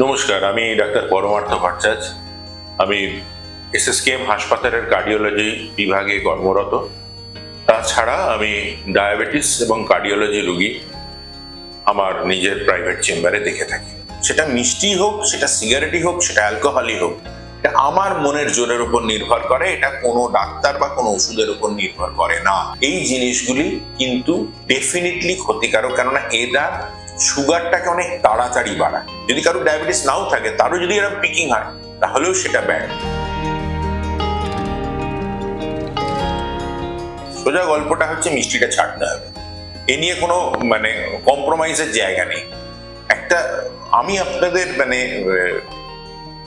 নমস্কার, আমি ডাক্তার পরমার্থ ভট্টাচার্য। আমি এসএসকেএম হাসপাতালের কার্ডিওলজি বিভাগে কর্মরত। তাছাড়া আমি ডায়াবেটিস এবং কার্ডিওলজি রোগী আমার নিজের প্রাইভেট চেম্বারে দেখে থাকি। সেটা মিষ্টি হোক, সেটা সিগারেটই হোক, সেটা অ্যালকোহলই হোক, এটা আমার মনের জোরের উপর নির্ভর করে। এটা কোনো ডাক্তার বা কোনো ওষুধের উপর নির্ভর করে না। এই জিনিসগুলি কিন্তু ডেফিনেটলি ক্ষতিকারক, কেননা এরা সুগারটাকে অনেক তাড়াতাড়ি বাড়ায়। যদি কারো ডায়াবেটিস নাও থাকে, তারও যদি এরকম পিকিং হয়, তাহলেও সেটা ব্যাড। সোজা গল্পটা হচ্ছে মিষ্টিটা ছাড়তে হবে। এ নিয়ে কোনো কম্প্রোমাইজের জায়গা নেই। আমি আপনাদের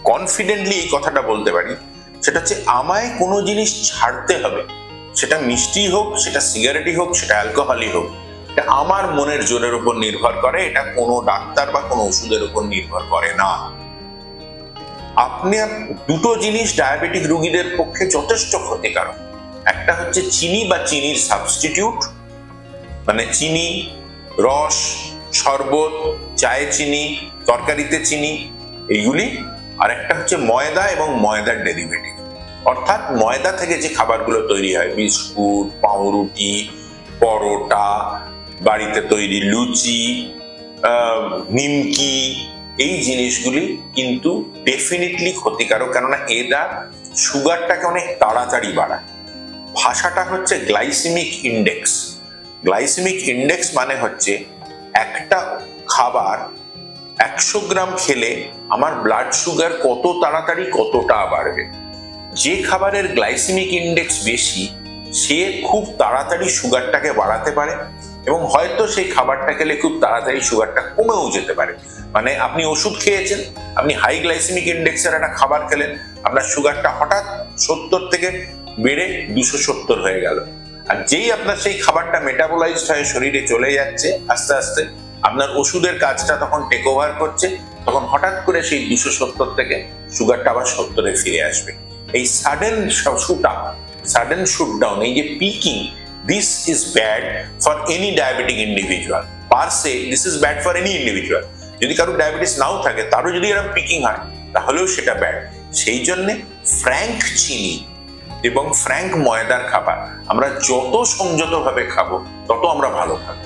কনফিডেন্টলি এই কথাটা বলতে পারি, সেটা হচ্ছে আমায় কোনো জিনিস ছাড়তে হবে, সেটা মিষ্টি হোক, সেটা সিগারেটই হোক, সেটা অ্যালকোহলই হোক, এটা আমার মনের জোরের উপর নির্ভর করে। এটা কোনো ডাক্তার বা কোনো ওষুধের উপর নির্ভর করে না। আপনার দুটো জিনিস ডায়াবেটিক রোগীদের পক্ষে যথেষ্ট ক্ষতিকারক। একটা হচ্ছে চিনি বা চিনির সাবস্টিটিউট, মানে চিনি, রস, শরবত, চায়ে চিনি, তরকারিতে চিনি, এইগুলি। আর একটা হচ্ছে ময়দা এবং ময়দার ডেরিভেটিভ, অর্থাৎ ময়দা থেকে যে খাবারগুলো তৈরি হয়, বিস্কুট, পাউরুটি, পরোটা, বাড়িতে তৈরি লুচি, নিমকি, এই জিনিসগুলি কিন্তু ডেফিনেটলি ক্ষতিকারক, কেননা এরা সুগারটাকে অনেক তাড়াতাড়ি বাড়ায়। ভাষাটা হচ্ছে গ্লাইসেমিক ইন্ডেক্স। গ্লাইসেমিক ইন্ডেক্স মানে হচ্ছে একটা খাবার 100 গ্রাম খেলে আমার ব্লাড সুগার কত তাড়াতাড়ি কতটা বাড়বে। যে খাবারের গ্লাইসেমিক ইন্ডেক্স বেশি, সে খুব তাড়াতাড়ি সুগারটাকে বাড়াতে পারে, এবং হয়তো সেই খাবারটা খেলে খুব তাড়াতাড়ি সুগারটা কমেও যেতে পারে। মানে আপনি ওষুধ খেয়েছেন, আপনি হাই গ্লাইসেমিক ইন্ডেক্সের একটা খাবার খেলেন, আপনার সুগারটা হঠাৎ 70 থেকে বেড়ে 270 হয়ে গেল। আর যেই আপনার সেই খাবারটা মেটাবোলাইজড হয়ে শরীরে চলে যাচ্ছে আস্তে আস্তে, আপনার ওষুধের কাজটা তখন টেক ওভার করছে, তখন হঠাৎ করে সেই 270 থেকে সুগারটা আবার 70-এ ফিরে আসবে। এই সাডেন শুট ডাউন, এই যে Peking, this is bad for any diabetic individual. Per se, this is bad for any individual. যদি কারো ডায়াবেটিস নাও থাকে, তারও যদি এরকম পিকিং হয়, তাহলেও সেটা ব্যাড। সেই জন্য ফ্র্যাঙ্ক চিনি এবং ফ্র্যাঙ্ক ময়দার খাবার আমরা যত সংযতভাবে খাবো, তত আমরা ভালো থাকবো।